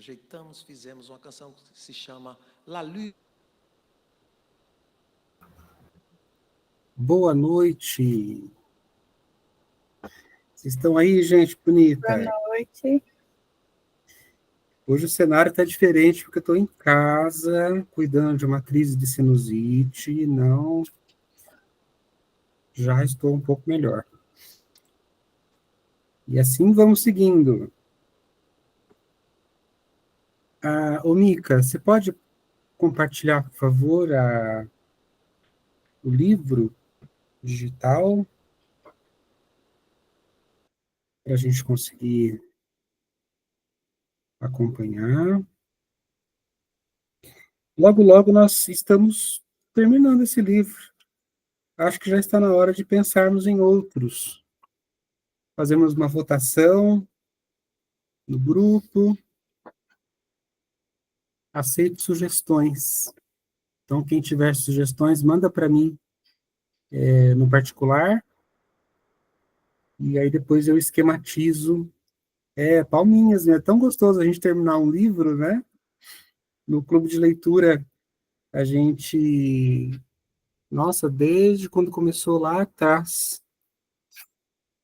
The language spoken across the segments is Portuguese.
ajeitamos, fizemos uma canção que se chama La Lune. Boa noite. Vocês estão aí, gente bonita? Boa noite. Hoje o cenário está diferente, porque eu estou em casa, cuidando de uma crise de sinusite, não... Já estou um pouco melhor. E assim vamos seguindo. Ô, Mica, você pode compartilhar, por favor, o livro digital para a gente conseguir acompanhar. Logo, logo nós estamos terminando esse livro. Acho que já está na hora de pensarmos em outros. Fazemos uma votação no grupo. Aceito sugestões. Então, quem tiver sugestões, manda para mim no particular. E aí depois eu esquematizo. Palminhas, né? É tão gostoso a gente terminar um livro, né? No clube de leitura, a gente... Nossa, desde quando começou lá atrás,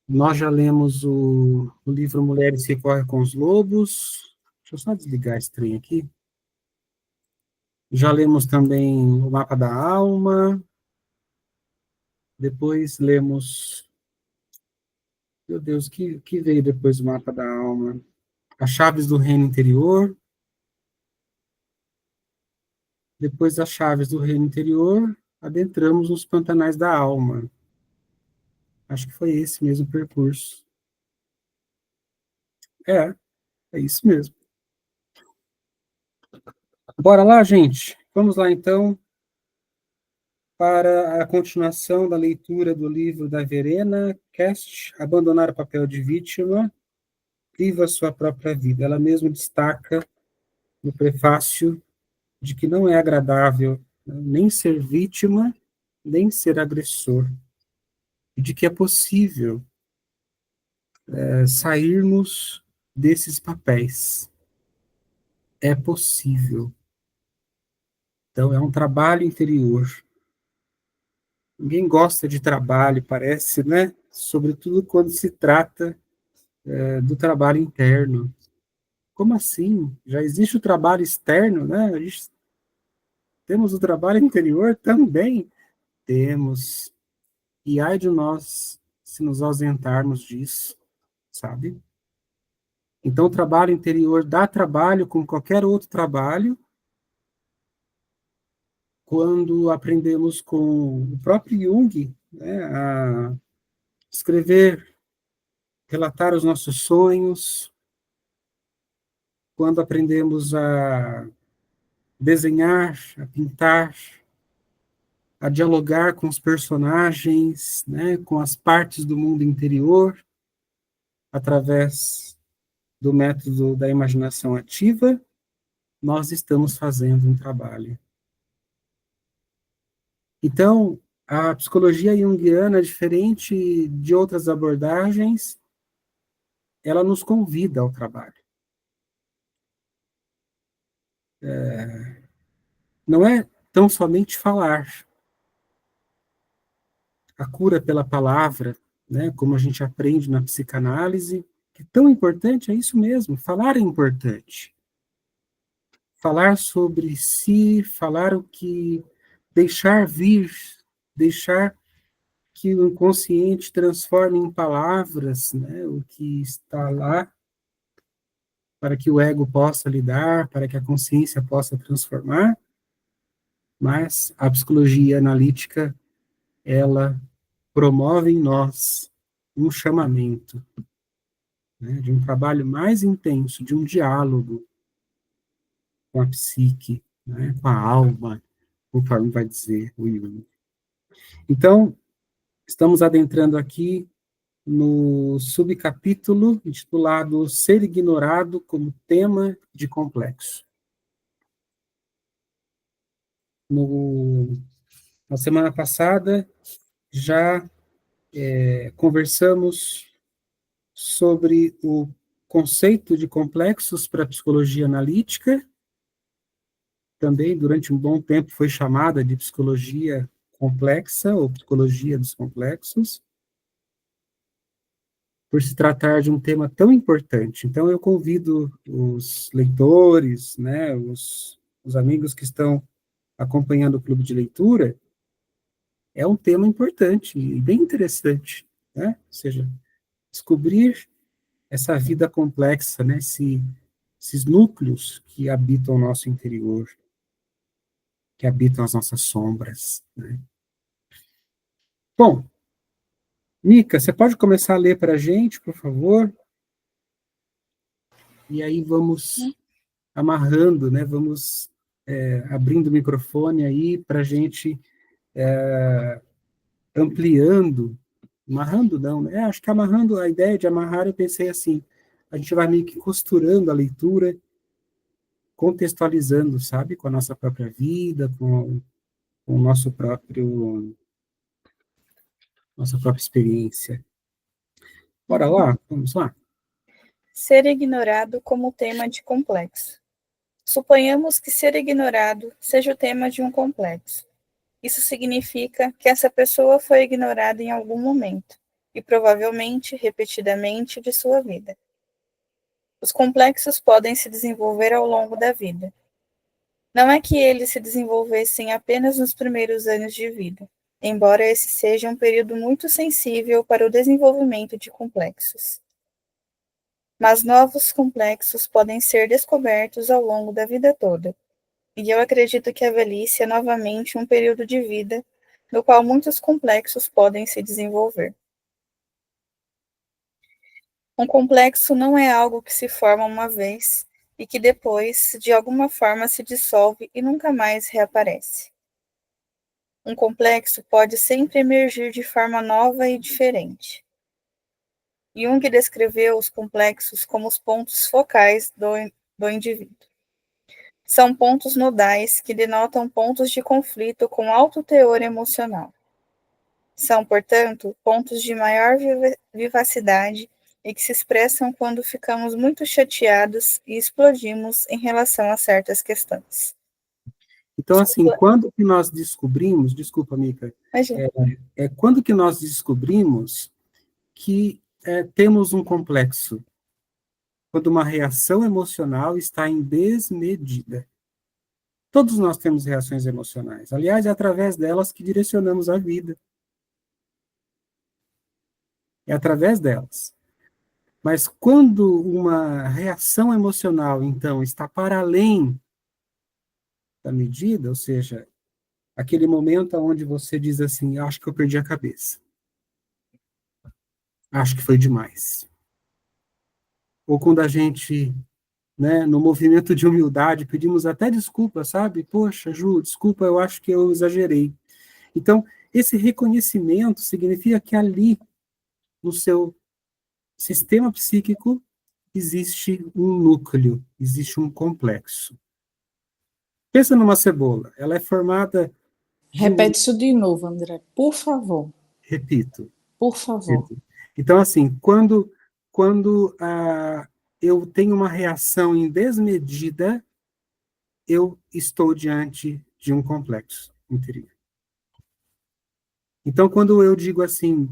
nós já lemos o livro Mulheres que Correm com os Lobos. Deixa eu só desligar esse trem aqui. Já lemos também o Mapa da Alma. Depois lemos... Meu Deus, que veio depois do Mapa da Alma? As Chaves do Reino Interior. Depois das Chaves do Reino Interior, adentramos nos Pantanais da Alma. Acho que foi esse mesmo percurso. É isso mesmo. Bora lá, gente? Vamos lá, então, para a continuação da leitura do livro da Verena Kest, Abandonar o Papel de Vítima, Viva a Sua Própria Vida. Ela mesma destaca no prefácio de que não é agradável, né, nem ser vítima, nem ser agressor, e de que é possível sairmos desses papéis. É possível. Então, é um trabalho interior. Ninguém gosta de trabalho, parece, né? Sobretudo quando se trata do trabalho interno. Como assim? Já existe o trabalho externo, né? Temos o trabalho interior também? Temos. E ai de nós se nos ausentarmos disso, sabe? Então, o trabalho interior dá trabalho como qualquer outro trabalho. Quando aprendemos com o próprio Jung, né, a escrever, relatar os nossos sonhos, quando aprendemos a desenhar, a pintar, a dialogar com os personagens, né, com as partes do mundo interior, através do método da imaginação ativa, nós estamos fazendo um trabalho. Então, a psicologia junguiana, diferente de outras abordagens, ela nos convida ao trabalho. Não é tão somente falar. A cura pela palavra, né, como a gente aprende na psicanálise, que tão importante é isso mesmo, falar é importante. Falar sobre si, falar o que... Deixar vir, deixar que o inconsciente transforme em palavras, né, o que está lá, para que o ego possa lidar, para que a consciência possa transformar, mas a psicologia analítica, ela promove em nós um chamamento, né, de um trabalho mais intenso, de um diálogo com a psique, né, com a alma, conforme vai dizer o Jung. Então, estamos adentrando aqui no subcapítulo intitulado Ser Ignorado como Tema de Complexo. Na semana passada, já conversamos sobre o conceito de complexos para a psicologia analítica, também durante um bom tempo foi chamada de psicologia complexa ou psicologia dos complexos, por se tratar de um tema tão importante. Então, eu convido os leitores, né, os amigos que estão acompanhando o clube de leitura, é um tema importante e bem interessante, né? Ou seja, descobrir essa vida complexa, né, esses núcleos que habitam o nosso interior, que habitam as nossas sombras, né? Bom, Mica, você pode começar a ler para a gente, por favor? E aí vamos amarrando, né? Vamos abrindo o microfone aí para a gente ampliando, amarrando não, né? Acho que amarrando, a ideia de amarrar, eu pensei assim, a gente vai meio que costurando a leitura, contextualizando, sabe, com a nossa própria vida, com o nossa própria experiência. Bora lá? Vamos lá? Ser ignorado como tema de complexo. Suponhamos que ser ignorado seja o tema de um complexo. Isso significa que essa pessoa foi ignorada em algum momento, e provavelmente repetidamente de sua vida. Os complexos podem se desenvolver ao longo da vida. Não é que eles se desenvolvessem apenas nos primeiros anos de vida, embora esse seja um período muito sensível para o desenvolvimento de complexos. Mas novos complexos podem ser descobertos ao longo da vida toda. E eu acredito que a velhice é novamente um período de vida no qual muitos complexos podem se desenvolver. Um complexo não é algo que se forma uma vez e que depois, de alguma forma, se dissolve e nunca mais reaparece. Um complexo pode sempre emergir de forma nova e diferente. Jung descreveu os complexos como os pontos focais do indivíduo. São pontos nodais que denotam pontos de conflito com alto teor emocional. São, portanto, pontos de maior vivacidade e que se expressam quando ficamos muito chateados e explodimos em relação a certas questões. Então, assim, quando que nós descobrimos, desculpa, Mica, quando que nós descobrimos que temos um complexo? Quando uma reação emocional está em desmedida. Todos nós temos reações emocionais. Aliás, é através delas que direcionamos a vida. É através delas. Mas quando uma reação emocional, então, está para além da medida, ou seja, aquele momento onde você diz assim, acho que eu perdi a cabeça. Acho que foi demais. Ou quando a gente, né, no movimento de humildade, pedimos até desculpa, sabe? Poxa, Ju, desculpa, eu acho que eu exagerei. Então, esse reconhecimento significa que ali, no seu sistema psíquico, existe um núcleo, existe um complexo. Pensa numa cebola, ela é formada... Repete isso de novo, André, por favor. Repito. Por favor. Repito. Então, assim, quando eu tenho uma reação em desmedida, eu estou diante de um complexo interior. Então, quando eu digo assim,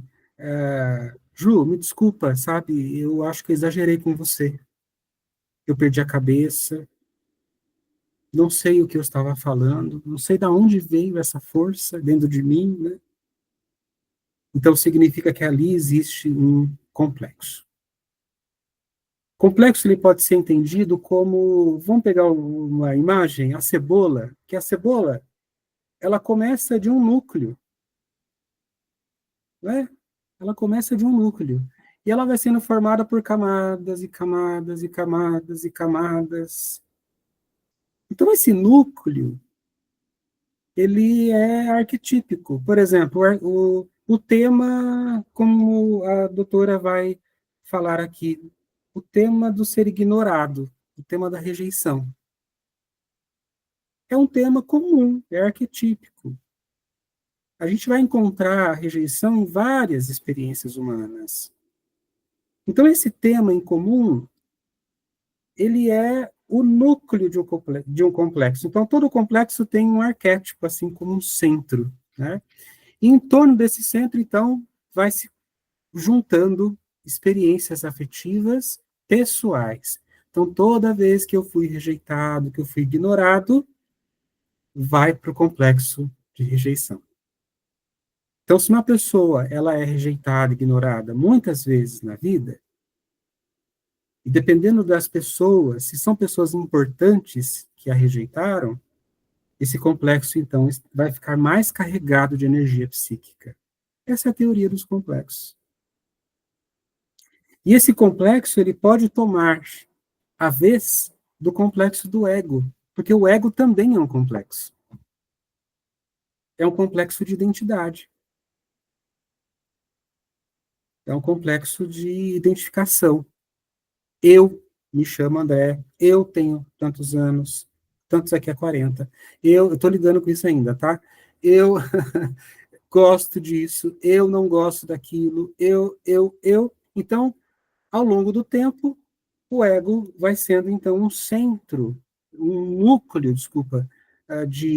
Ju, me desculpa, sabe, eu acho que eu exagerei com você. Eu perdi a cabeça, não sei o que eu estava falando, não sei de onde veio essa força dentro de mim, né? Então, significa que ali existe um complexo. Complexo ele pode ser entendido como, vamos pegar uma imagem, a cebola, que a cebola, ela começa de um núcleo, né? Ela começa de um núcleo, e ela vai sendo formada por camadas e camadas e camadas e camadas. Então, esse núcleo, ele é arquetípico. Por exemplo, o tema, como a doutora vai falar aqui, o tema do ser ignorado, o tema da rejeição. É um tema comum, é arquetípico. A gente vai encontrar a rejeição em várias experiências humanas. Então, esse tema em comum, ele é o núcleo de um complexo. Então, todo complexo tem um arquétipo, assim como um centro, né? E em torno desse centro, então, vai se juntando experiências afetivas pessoais. Então, toda vez que eu fui rejeitado, que eu fui ignorado, vai para o complexo de rejeição. Então, se uma pessoa ela é rejeitada, ignorada muitas vezes na vida, e dependendo das pessoas, se são pessoas importantes que a rejeitaram, esse complexo, então, vai ficar mais carregado de energia psíquica. Essa é a teoria dos complexos. E esse complexo, ele pode tomar a vez do complexo do ego, porque o ego também é um complexo. É um complexo de identidade. É um complexo de identificação. Eu me chamo André, eu tenho tantos anos, tantos aqui a 40. Eu estou lidando com isso ainda, tá? Eu gosto disso, eu não gosto daquilo, eu. Então, ao longo do tempo, o ego vai sendo, então, um centro, um núcleo, desculpa, de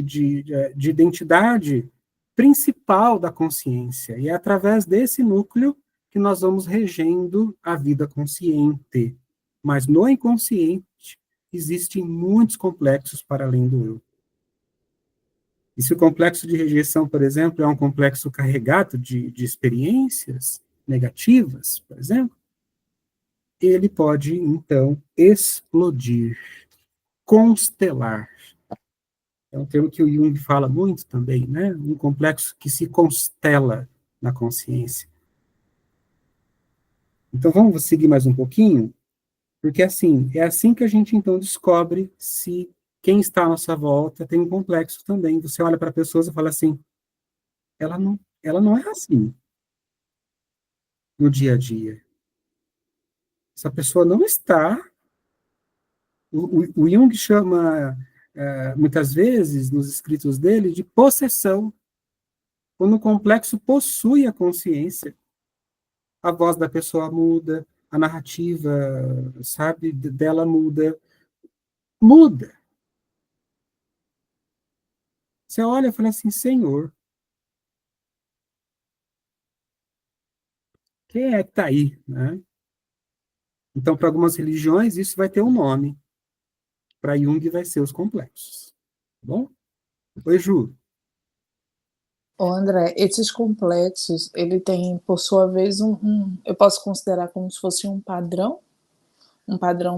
identidade principal da consciência. E é através desse núcleo que nós vamos regendo a vida consciente. Mas no inconsciente existem muitos complexos para além do eu. E se o complexo de rejeição, por exemplo, é um complexo carregado de experiências negativas, por exemplo, ele pode, então, explodir, constelar. É um termo que o Jung fala muito também, né? Um complexo que se constela na consciência. Então, vamos seguir mais um pouquinho? Porque, assim, é assim que a gente, então, descobre se quem está à nossa volta tem um complexo também. Você olha para pessoas e fala assim, ela não é assim no dia a dia. Essa pessoa não está. O Jung chama, muitas vezes, nos escritos dele, de possessão. Quando o complexo possui a consciência, a voz da pessoa muda, a narrativa, sabe, dela muda. Muda. Você olha e fala assim, Senhor, quem é que está aí, né? Então, para algumas religiões, isso vai ter um nome. Para Jung, vai ser os complexos. Tá bom? Oi, Ju. Ô, André, esses complexos, ele tem, por sua vez, eu posso considerar como se fosse um padrão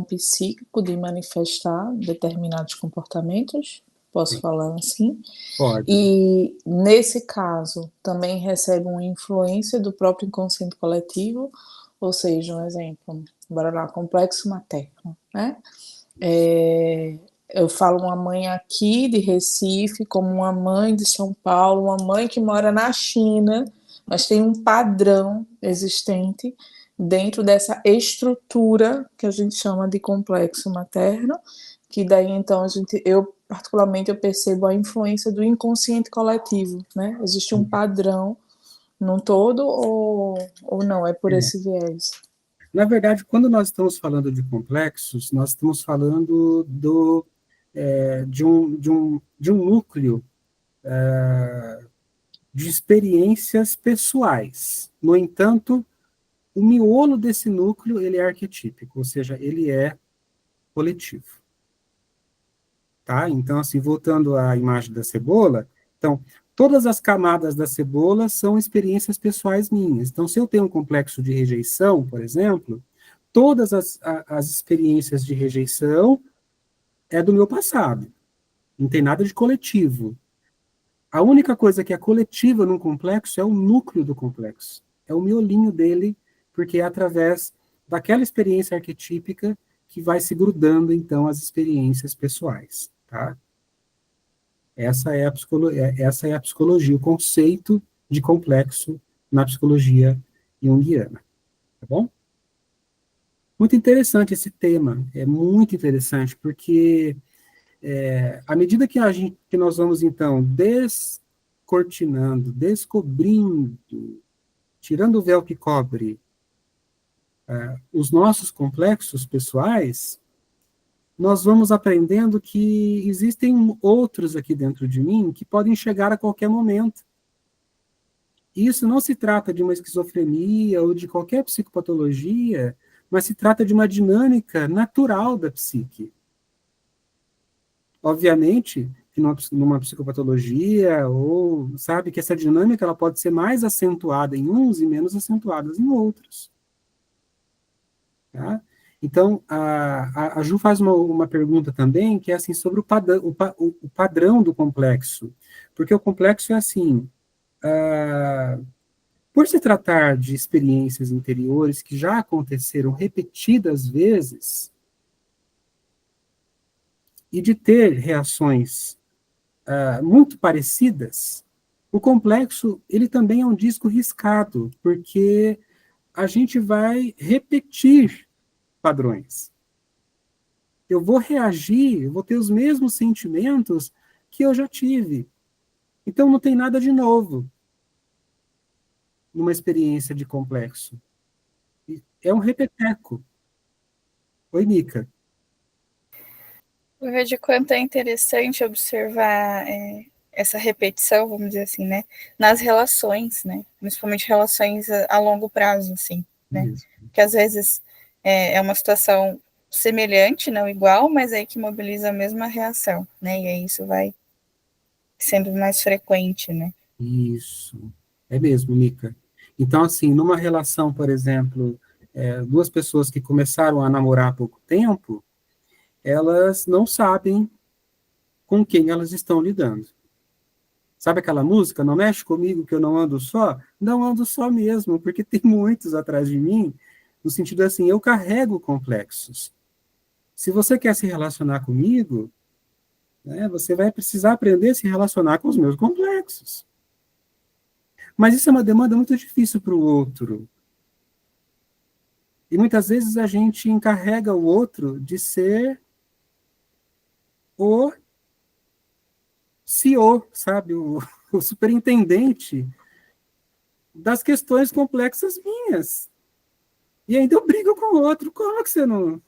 psíquico de manifestar determinados comportamentos, posso Sim, falar assim, pode. e nesse caso também recebe uma influência do próprio inconsciente coletivo, ou seja, um exemplo, bora lá, complexo materno, né? Eu falo uma mãe aqui de Recife, como uma mãe de São Paulo, uma mãe que mora na China, mas tem um padrão existente dentro dessa estrutura que a gente chama de complexo materno, que daí então eu particularmente eu percebo a influência do inconsciente coletivo, né? Existe um padrão num todo ou não, é por esse viés? Na verdade, quando nós estamos falando de complexos, nós estamos falando de um núcleo de experiências pessoais. No entanto, o miolo desse núcleo ele é arquetípico, ou seja, ele é coletivo. Tá? Então, assim, voltando à imagem da cebola, então, todas as camadas da cebola são experiências pessoais minhas. Então, se eu tenho um complexo de rejeição, por exemplo, todas as experiências de rejeição é do meu passado. Não tem nada de coletivo. A única coisa que é coletiva num complexo é o núcleo do complexo. É o miolinho dele, porque é através daquela experiência arquetípica que vai se grudando, então, as experiências pessoais. Tá? Essa é a psicologia, o conceito de complexo na psicologia junguiana. Tá bom? Muito interessante esse tema, é muito interessante, porque à medida que nós vamos, então, descortinando, descobrindo, tirando o véu que cobre os nossos complexos pessoais, nós vamos aprendendo que existem outros aqui dentro de mim que podem chegar a qualquer momento. E isso não se trata de uma esquizofrenia ou de qualquer psicopatologia, mas se trata de uma dinâmica natural da psique. Obviamente, que numa psicopatologia, ou sabe que essa dinâmica ela pode ser mais acentuada em uns e menos acentuadas em outros. Tá? Então, a Ju faz uma pergunta também, que é assim, sobre o padrão do complexo. Porque o complexo é assim, por se tratar de experiências interiores que já aconteceram repetidas vezes, e de ter reações muito parecidas, o complexo ele também é um disco riscado, porque a gente vai repetir padrões. Eu vou reagir, eu vou ter os mesmos sentimentos que eu já tive. Então não tem nada de novo numa experiência de complexo. É um repeteco. Oi, Mica. Eu vejo quanto é interessante observar essa repetição, vamos dizer assim, né, nas relações, né, principalmente relações a longo prazo, assim, né, que às vezes é uma situação semelhante, não igual, mas aí que mobiliza a mesma reação, né, e aí isso vai sendo mais frequente, né. Isso, é mesmo, Mica. Então, assim, numa relação, por exemplo, duas pessoas que começaram a namorar há pouco tempo, elas não sabem com quem elas estão lidando. Sabe aquela música, Não Mexe Comigo que eu não ando só? Não ando só mesmo, porque tem muitos atrás de mim, no sentido assim, eu carrego complexos. Se você quer se relacionar comigo, né, você vai precisar aprender a se relacionar com os meus complexos. Mas isso é uma demanda muito difícil para o outro. E muitas vezes a gente encarrega o outro de ser o CEO, sabe? O superintendente das questões complexas minhas. E ainda eu brigo com o outro. Como é que você não...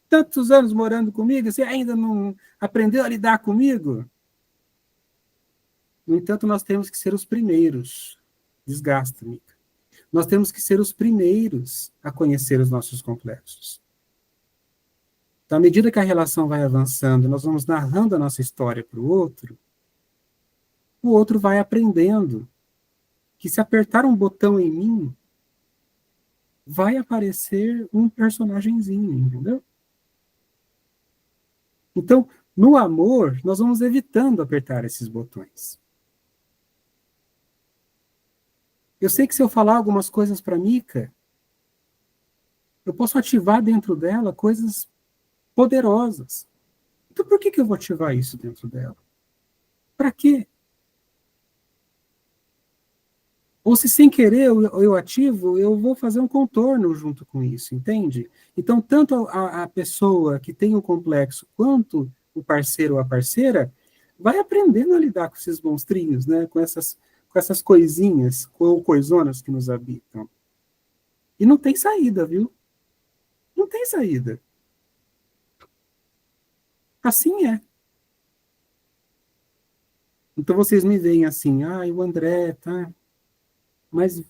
Tantos anos morando comigo, você ainda não aprendeu a lidar comigo? No entanto, nós temos que ser os primeiros. Desgasta, Mica. Nós temos que ser os primeiros a conhecer os nossos complexos. Então, à medida que a relação vai avançando, nós vamos narrando a nossa história para o outro vai aprendendo que se apertar um botão em mim, vai aparecer um personagemzinho, entendeu? Então, no amor, nós vamos evitando apertar esses botões. Eu sei que se eu falar algumas coisas para a Mica, eu posso ativar dentro dela coisas poderosas. Então, por que eu vou ativar isso dentro dela? Para quê? Ou se sem querer eu ativo, eu vou fazer um contorno junto com isso, entende? Então, tanto a pessoa que tem o complexo, quanto o parceiro ou a parceira, vai aprendendo a lidar com esses monstrinhos, né? Com essas coisinhas, ou coisonas que nos habitam. E não tem saída, viu? Não tem saída. Assim é. Então vocês me veem assim, o André, tá? Mas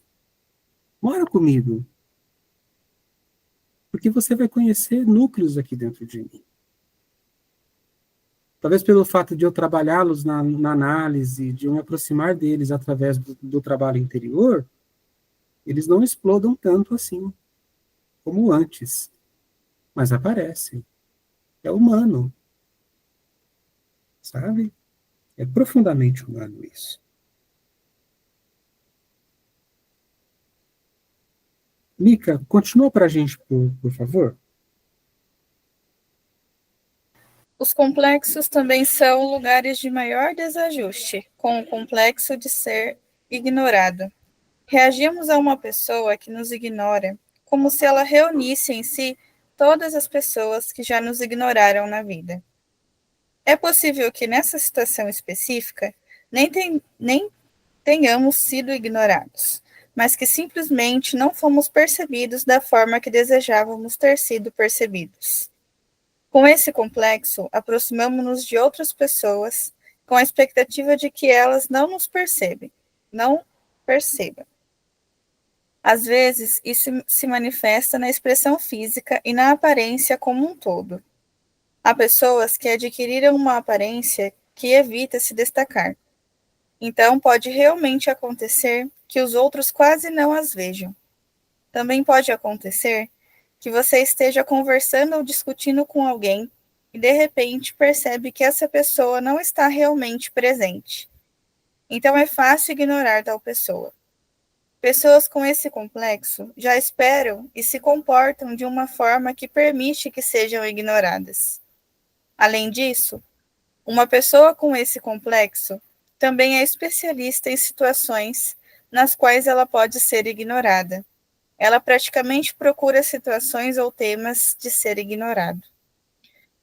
mora comigo. Porque você vai conhecer núcleos aqui dentro de mim. Talvez pelo fato de eu trabalhá-los na análise, de eu me aproximar deles através do trabalho interior, eles não explodam tanto assim, como antes. Mas aparecem. É humano. Sabe? É profundamente humano isso. Mica, continua para a gente, por favor. Os complexos também são lugares de maior desajuste, com o complexo de ser ignorado. Reagimos a uma pessoa que nos ignora como se ela reunisse em si todas as pessoas que já nos ignoraram na vida. É possível que nessa situação específica nem tenhamos sido ignorados, mas que simplesmente não fomos percebidos da forma que desejávamos ter sido percebidos. Com esse complexo, aproximamo-nos de outras pessoas com a expectativa de que elas não percebam. Às vezes, isso se manifesta na expressão física e na aparência como um todo. Há pessoas que adquiriram uma aparência que evita se destacar. Então, pode realmente acontecer que os outros quase não as vejam. Também pode acontecer que você esteja conversando ou discutindo com alguém e, de repente, percebe que essa pessoa não está realmente presente. Então, é fácil ignorar tal pessoa. Pessoas com esse complexo já esperam e se comportam de uma forma que permite que sejam ignoradas. Além disso, uma pessoa com esse complexo também é especialista em situações nas quais ela pode ser ignorada. Ela praticamente procura situações ou temas de ser ignorado.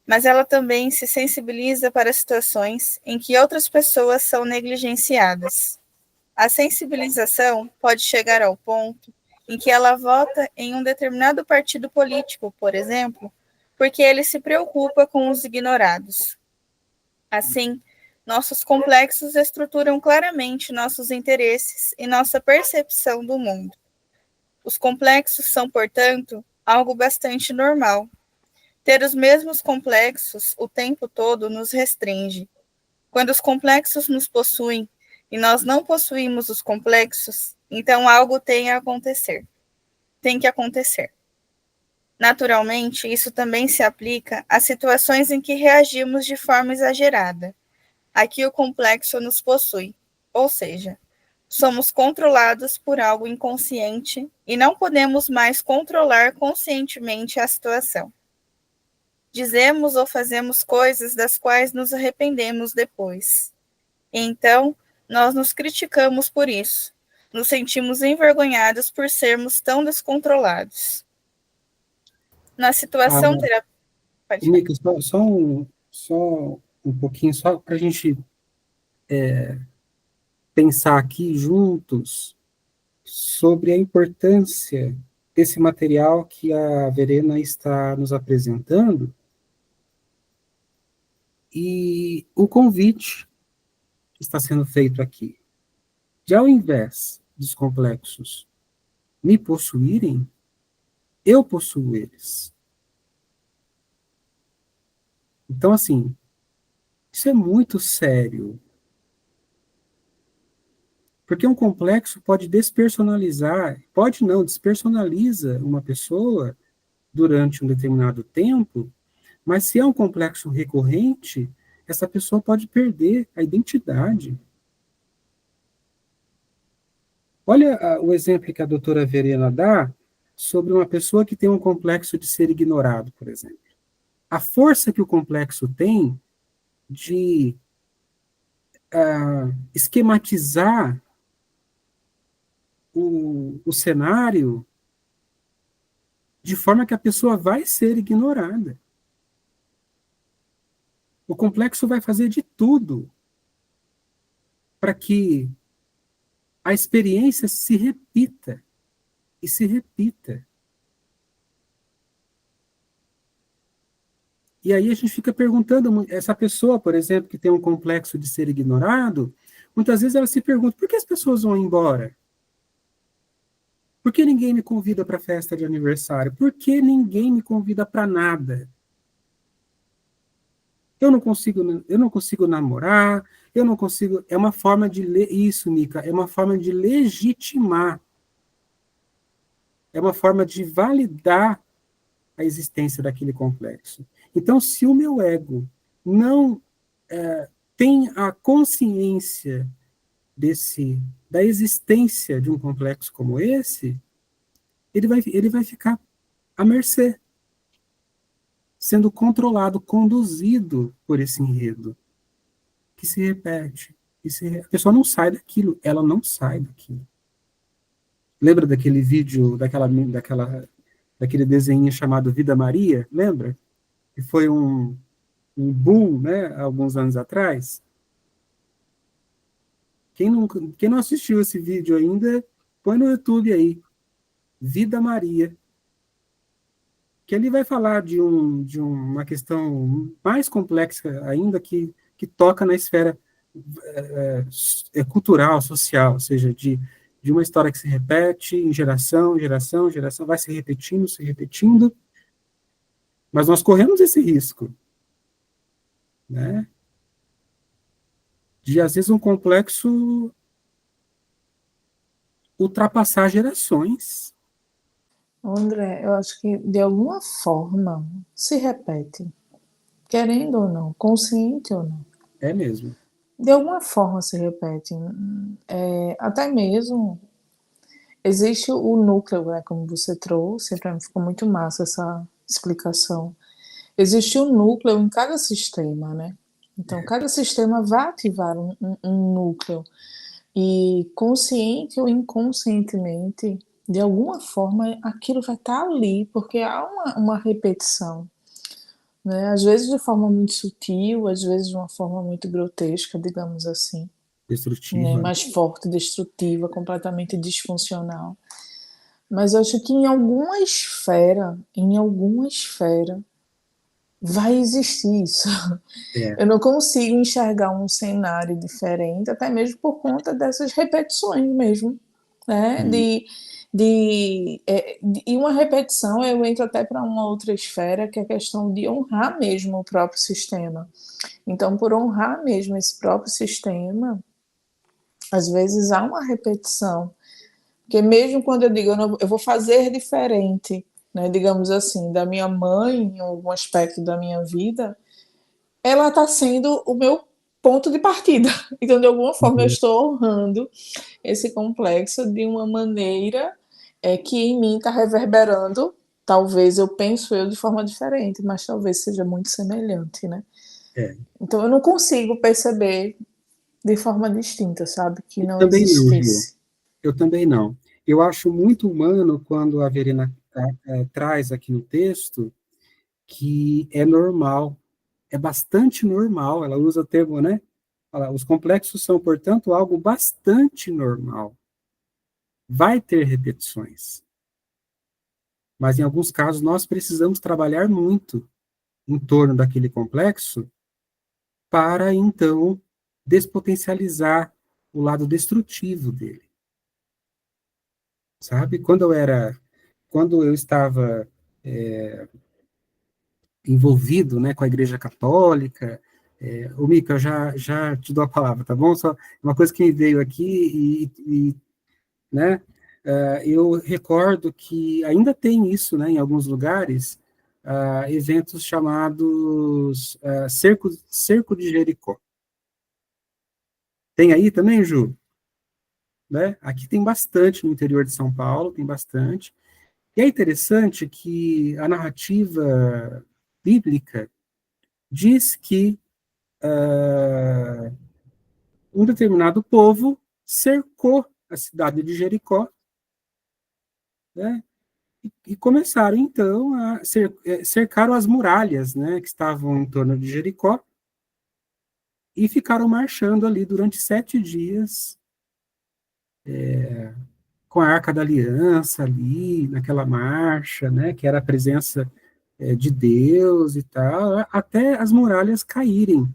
Mas ela também se sensibiliza para situações em que outras pessoas são negligenciadas. A sensibilização pode chegar ao ponto em que ela vota em um determinado partido político, por exemplo, porque ele se preocupa com os ignorados. Assim, nossos complexos estruturam claramente nossos interesses e nossa percepção do mundo. Os complexos são, portanto, algo bastante normal. Ter os mesmos complexos o tempo todo nos restringe. Quando os complexos nos possuem e nós não possuímos os complexos, então algo tem que acontecer. Naturalmente, isso também se aplica a situações em que reagimos de forma exagerada. Aqui o complexo nos possui, ou seja, somos controlados por algo inconsciente e não podemos mais controlar conscientemente a situação. Dizemos ou fazemos coisas das quais nos arrependemos depois. Então, nós nos criticamos por isso. Nos sentimos envergonhados por sermos tão descontrolados. Na situação terapêutica. Mica, só um pouquinho, só para a gente pensar aqui juntos sobre a importância desse material que a Verena está nos apresentando e o convite que está sendo feito aqui. De ao invés dos complexos me possuírem, eu possuo eles. Então, assim, isso é muito sério. Porque um complexo pode despersonalizar, pode não, despersonaliza uma pessoa durante um determinado tempo, mas se é um complexo recorrente, essa pessoa pode perder a identidade. Olha o exemplo que a doutora Verena dá sobre uma pessoa que tem um complexo de ser ignorado, por exemplo. A força que o complexo tem de esquematizar o cenário de forma que a pessoa vai ser ignorada. O complexo vai fazer de tudo para que a experiência se repita e se repita. E aí a gente fica perguntando, essa pessoa, por exemplo, que tem um complexo de ser ignorado, muitas vezes ela se pergunta, por que as pessoas vão embora? Por que ninguém me convida para a festa de aniversário? Por que ninguém me convida para nada? Eu não consigo namorar, eu não consigo... É uma forma de... Isso, Mica, é uma forma de legitimar. É uma forma de validar a existência daquele complexo. Então, se o meu ego não tem a consciência da existência de um complexo como esse, ele vai ficar à mercê, sendo controlado, conduzido por esse enredo, que se repete. A pessoa não sai daquilo, ela não sai daquilo. Lembra daquele vídeo, daquele desenho chamado Vida Maria? Lembra? Que foi um boom, né, há alguns anos atrás. Quem não assistiu esse vídeo ainda, põe no YouTube aí. Vida Maria. que ele vai falar de uma questão mais complexa ainda, que toca na esfera cultural, social, ou seja, de uma história que se repete em geração, geração, geração, vai se repetindo, mas nós corremos esse risco, né, de, às vezes, um complexo ultrapassar gerações. André, eu acho que de alguma forma se repete, querendo ou não, consciente ou não. É mesmo. De alguma forma se repete. Até mesmo existe o núcleo, né, como você trouxe, para mim ficou muito massa essa explicação. Existe um núcleo em cada sistema, né? Então, cada sistema vai ativar um núcleo. E consciente ou inconscientemente, de alguma forma, aquilo vai estar ali, porque há uma repetição. Né? Às vezes de forma muito sutil, às vezes de uma forma muito grotesca, digamos assim. Né? Destrutiva. Mais forte, destrutiva, completamente disfuncional. Mas eu acho que em alguma esfera, vai existir isso. Eu não consigo enxergar um cenário diferente, até mesmo por conta dessas repetições mesmo, né? E uma repetição, eu entro até para uma outra esfera, que é a questão de honrar mesmo o próprio sistema. Então, por honrar mesmo esse próprio sistema, às vezes há uma repetição, porque mesmo quando eu digo eu vou fazer diferente, né, digamos assim, da minha mãe, em algum aspecto da minha vida, ela está sendo o meu ponto de partida. Então, de alguma forma, eu estou honrando esse complexo de uma maneira que em mim está reverberando. Talvez eu penso de forma diferente, mas talvez seja muito semelhante, né? Então, eu não consigo perceber de forma distinta, sabe? Que não Também não, Ju. existisse. Eu também não. Eu acho muito humano quando a Verena traz aqui no texto que é normal, é bastante normal, ela usa o termo, né? Os complexos são, portanto, algo bastante normal. Vai ter repetições. Mas, em alguns casos, nós precisamos trabalhar muito em torno daquele complexo para, então, despotencializar o lado destrutivo dele. Sabe? Quando eu estava envolvido, né, com a Igreja Católica, ô Mica, eu já te dou a palavra, tá bom? Só uma coisa que me veio aqui, né, eu recordo que ainda tem isso, né, em alguns lugares, eventos chamados Cerco de Jericó. Tem aí também, Ju? Né? Aqui tem bastante no interior de São Paulo, tem bastante. E é interessante que a narrativa bíblica diz que um determinado povo cercou a cidade de Jericó, né? E começaram, então, cercaram as muralhas, né, que estavam em torno de Jericó, e ficaram marchando ali durante 7 dias, com a Arca da Aliança ali, naquela marcha, né, que era a presença de Deus e tal, até as muralhas caírem.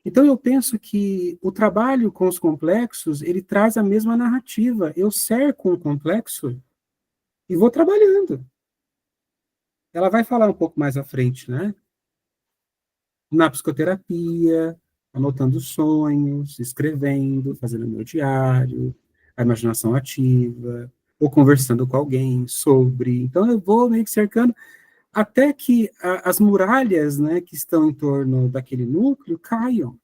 Então, eu penso que o trabalho com os complexos, ele traz a mesma narrativa. Eu cerco um complexo e vou trabalhando. Ela vai falar um pouco mais à frente, né? Na psicoterapia, anotando sonhos, escrevendo, fazendo meu diário, a imaginação ativa, ou conversando com alguém sobre. Então, eu vou meio que cercando até que as muralhas, né, que estão em torno daquele núcleo caiam,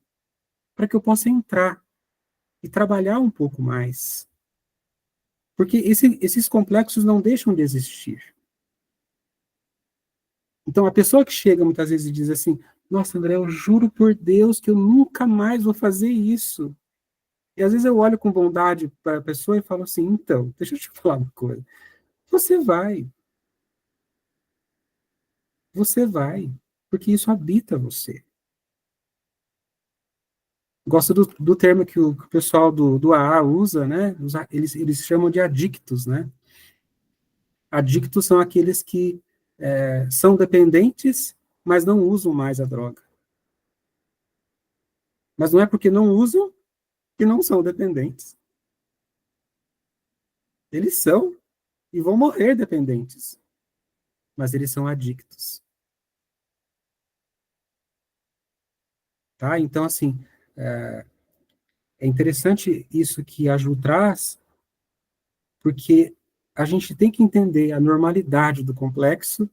para que eu possa entrar e trabalhar um pouco mais. Porque esses complexos não deixam de existir. Então, a pessoa que chega muitas vezes e diz assim, nossa, André, eu juro por Deus que eu nunca mais vou fazer isso. E às vezes eu olho com bondade para a pessoa e falo assim, então, deixa eu te falar uma coisa. Você vai, porque isso habita você. Gosto do termo que o pessoal do AA usa, né? Eles chamam de adictos, né? Adictos são aqueles que são dependentes, mas não usam mais a droga. Mas não é porque não usam que não são dependentes. Eles são e vão morrer dependentes, mas eles são adictos. Tá? Então, assim, é interessante isso que a Ju traz, porque a gente tem que entender a normalidade do complexo,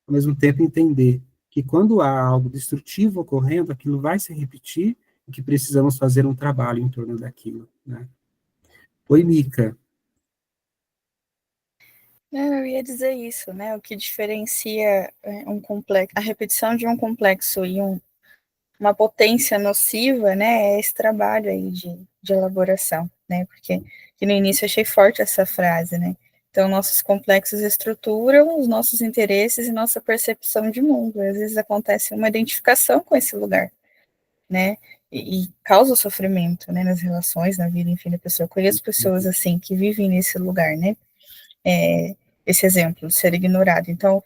ao mesmo tempo entender que quando há algo destrutivo ocorrendo, aquilo vai se repetir e que precisamos fazer um trabalho em torno daquilo. Né? Oi, Mica. Não, eu ia dizer isso, né? O que diferencia um complexo, a repetição de um complexo e uma potência nociva, né? É esse trabalho aí de elaboração, né? Porque que no início eu achei forte essa frase, né? Então, nossos complexos estruturam os nossos interesses e nossa percepção de mundo. Às vezes acontece uma identificação com esse lugar, né? E causa sofrimento, né? Nas relações, na vida, enfim, da pessoa. Eu conheço pessoas assim que vivem nesse lugar, né? Esse exemplo, ser ignorado. Então,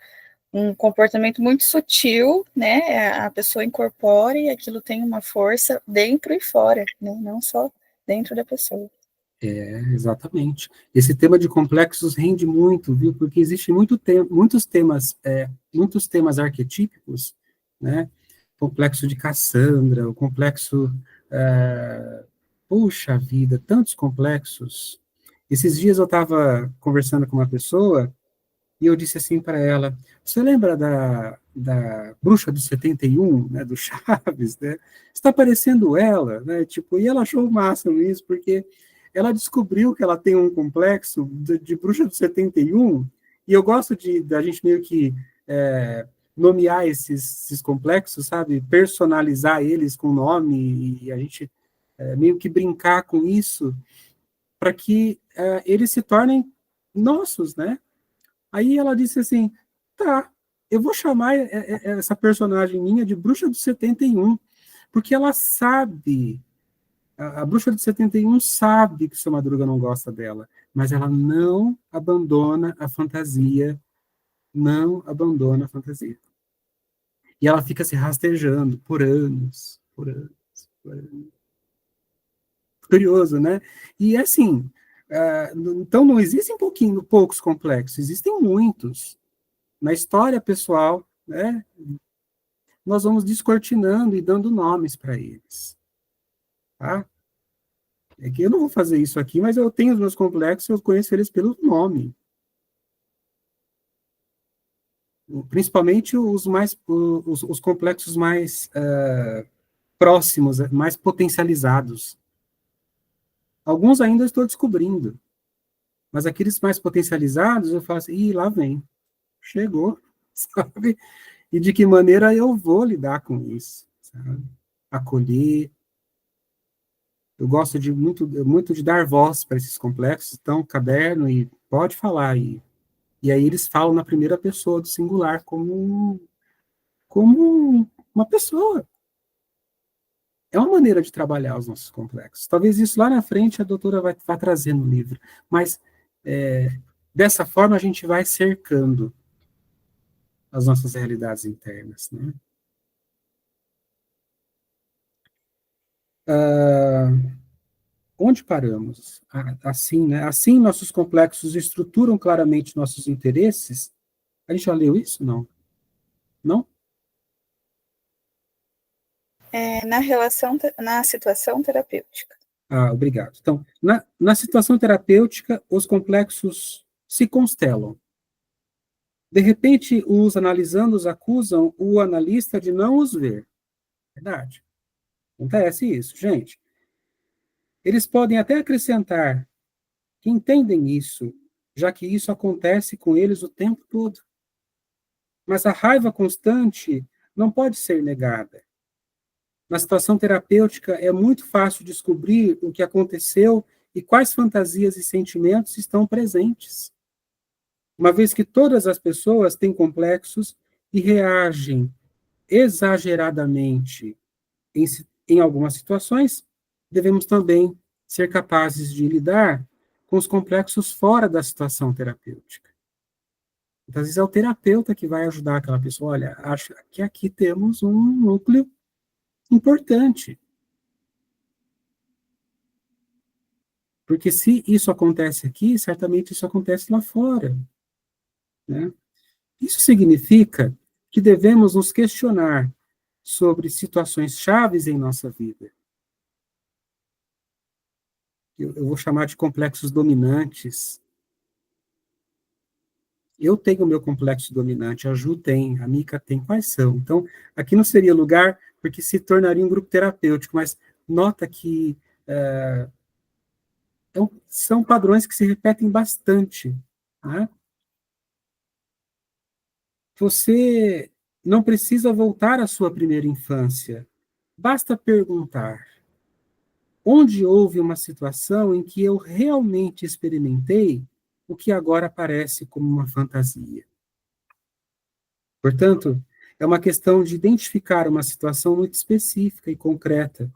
um comportamento muito sutil, né? A pessoa incorpora e aquilo tem uma força dentro e fora, né? Não só dentro da pessoa. Exatamente. Esse tema de complexos rende muito, viu? Porque existe muitos temas arquetípicos, né? O complexo de Cassandra, o complexo, puxa vida, tantos complexos. Esses dias eu estava conversando com uma pessoa e eu disse assim para ela: você lembra da Bruxa do 71, né, do Chaves, né? Está parecendo ela, né? Tipo, e ela achou o máximo isso, porque ela descobriu que ela tem um complexo de Bruxa do 71, e eu gosto da gente meio que nomear esses complexos, sabe? Personalizar eles com nome, e a gente meio que brincar com isso, para que eles se tornem nossos, né? Aí ela disse assim, tá, eu vou chamar essa personagem minha de Bruxa do 71, porque ela sabe, a Bruxa do 71 sabe que o Seu Madruga não gosta dela, mas ela não abandona a fantasia, não abandona a fantasia. E ela fica se rastejando por anos, por anos, por anos. Curioso, né? E assim, então não existem poucos complexos, existem muitos. Na história pessoal, né, nós vamos descortinando e dando nomes para eles. Tá? É que eu não vou fazer isso aqui, mas eu tenho os meus complexos, eu conheço eles pelo nome. Principalmente os complexos mais próximos, mais potencializados. Alguns ainda estou descobrindo, mas aqueles mais potencializados, eu falo assim, ih, lá vem, chegou, sabe? E de que maneira eu vou lidar com isso, sabe? Acolher. Eu gosto muito de dar voz para esses complexos, então, caderno, e pode falar. E aí eles falam na primeira pessoa do singular, como uma pessoa. É uma maneira de trabalhar os nossos complexos. Talvez isso lá na frente a doutora vai trazer no livro, mas dessa forma a gente vai cercando as nossas realidades internas, né? Onde paramos? Assim, né? Assim, nossos complexos estruturam claramente nossos interesses. A gente já leu isso? Não? Não? Na situação terapêutica. Obrigado. Então, na situação terapêutica, os complexos se constelam. De repente, os analisandos acusam o analista de não os ver. Verdade. Acontece isso, gente. Eles podem até acrescentar que entendem isso, já que isso acontece com eles o tempo todo. Mas a raiva constante não pode ser negada. Na situação terapêutica, é muito fácil descobrir o que aconteceu e quais fantasias e sentimentos estão presentes. Uma vez que todas as pessoas têm complexos e reagem exageradamente em algumas situações, devemos também ser capazes de lidar com os complexos fora da situação terapêutica. Então, às vezes é o terapeuta que vai ajudar aquela pessoa. Olha, acho que aqui temos um núcleo importante. Porque se isso acontece aqui, certamente isso acontece lá fora, né? Isso significa que devemos nos questionar sobre situações chaves em nossa vida. Eu vou chamar de complexos dominantes. Eu tenho o meu complexo dominante, a Ju tem, a Mica tem. Quais são? Então, aqui não seria lugar, porque se tornaria um grupo terapêutico, mas nota que são padrões que se repetem bastante, né? Você não precisa voltar à sua primeira infância. Basta perguntar: onde houve uma situação em que eu realmente experimentei o que agora parece como uma fantasia? Portanto, é uma questão de identificar uma situação muito específica e concreta.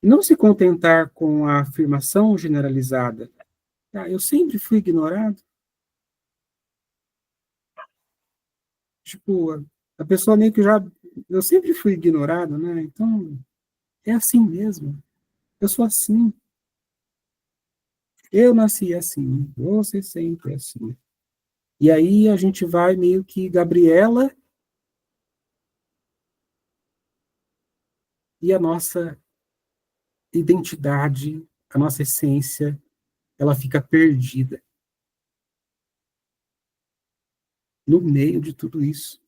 Não se contentar com a afirmação generalizada: ah, eu sempre fui ignorado. Tipo, a pessoa meio que já. Eu sempre fui ignorado, né? Então, é assim mesmo. Eu sou assim. Eu nasci assim. Você sempre é assim. E aí a gente vai meio que Gabriela e a nossa identidade, a nossa essência, ela fica perdida no meio de tudo isso.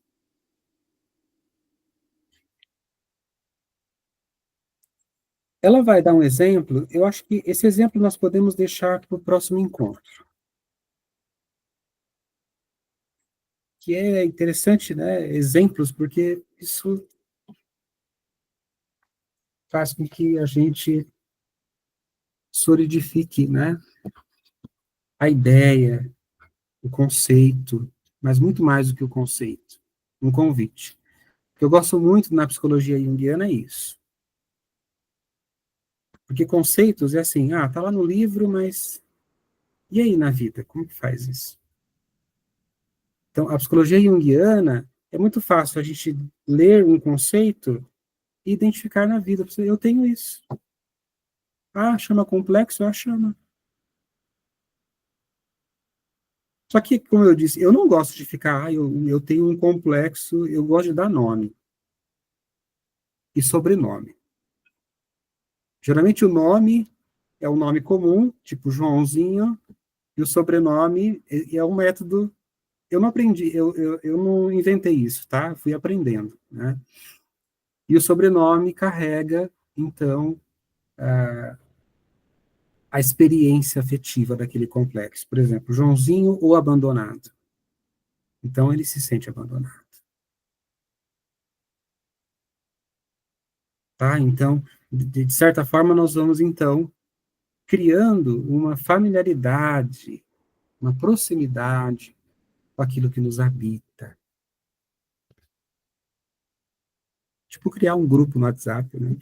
Ela vai dar um exemplo, eu acho que esse exemplo nós podemos deixar para o próximo encontro. Que é interessante, né? Exemplos, porque isso faz com que a gente solidifique, né? A ideia, o conceito, mas muito mais do que o conceito, um convite. O que eu gosto muito na psicologia junguiana é isso. Porque conceitos é assim, ah, tá lá no livro, mas e aí na vida? Como que faz isso? Então, a psicologia junguiana é muito fácil a gente ler um conceito e identificar na vida. Eu tenho isso. Ah, chama complexo? Ah, chama. Só que, como eu disse, eu não gosto de ficar, eu tenho um complexo, eu gosto de dar nome e sobrenome. Geralmente o nome é o nome comum, tipo Joãozinho, e o sobrenome é um método. Eu não aprendi, eu não inventei isso, tá? Fui aprendendo, né? E o sobrenome carrega, então, a experiência afetiva daquele complexo. Por exemplo, Joãozinho ou abandonado. Então, ele se sente abandonado. Tá? Então, de certa forma, nós vamos, então, criando uma familiaridade, uma proximidade com aquilo que nos habita. Tipo, criar um grupo no WhatsApp, né?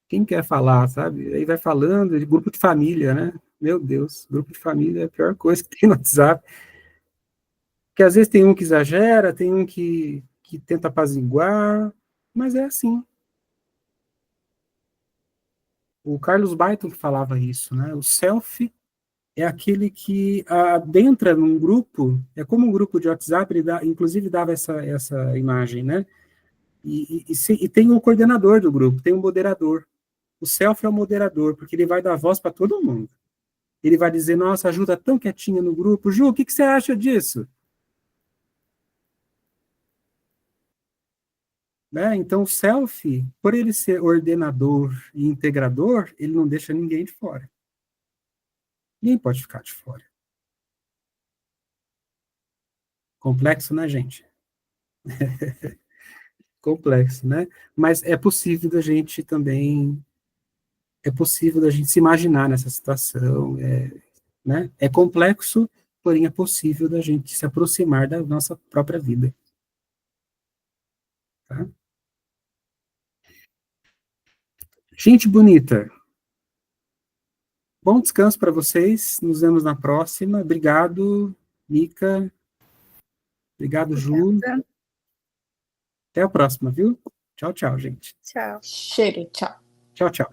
Quem quer falar, sabe? Aí vai falando, grupo de família, né? Meu Deus, grupo de família é a pior coisa que tem no WhatsApp. Porque às vezes tem um que exagera, tem um que tenta apaziguar, mas é assim. O Carlos Baiton que falava isso, né? O self é aquele que adentra num grupo, é como um grupo de WhatsApp, ele inclusive dava essa imagem, né? E tem o coordenador do grupo, tem um moderador. O self é o moderador, porque ele vai dar voz para todo mundo. Ele vai dizer, nossa, a Ju tá tão quietinha no grupo. Ju, o que você acha disso? Né? Então, o self, por ele ser ordenador e integrador, ele não deixa ninguém de fora. Ninguém pode ficar de fora. Complexo, né, gente? Complexo, né? Mas é possível da gente também, é possível da gente se imaginar nessa situação, né? É complexo, porém é possível da gente se aproximar da nossa própria vida. Tá? Gente bonita, bom descanso para vocês. Nos vemos na próxima. Obrigado. Mica. Obrigado, Ju. Obrigada. Até a próxima, viu? Tchau, tchau, gente. Tchau. Cheiro, tchau. Tchau, tchau.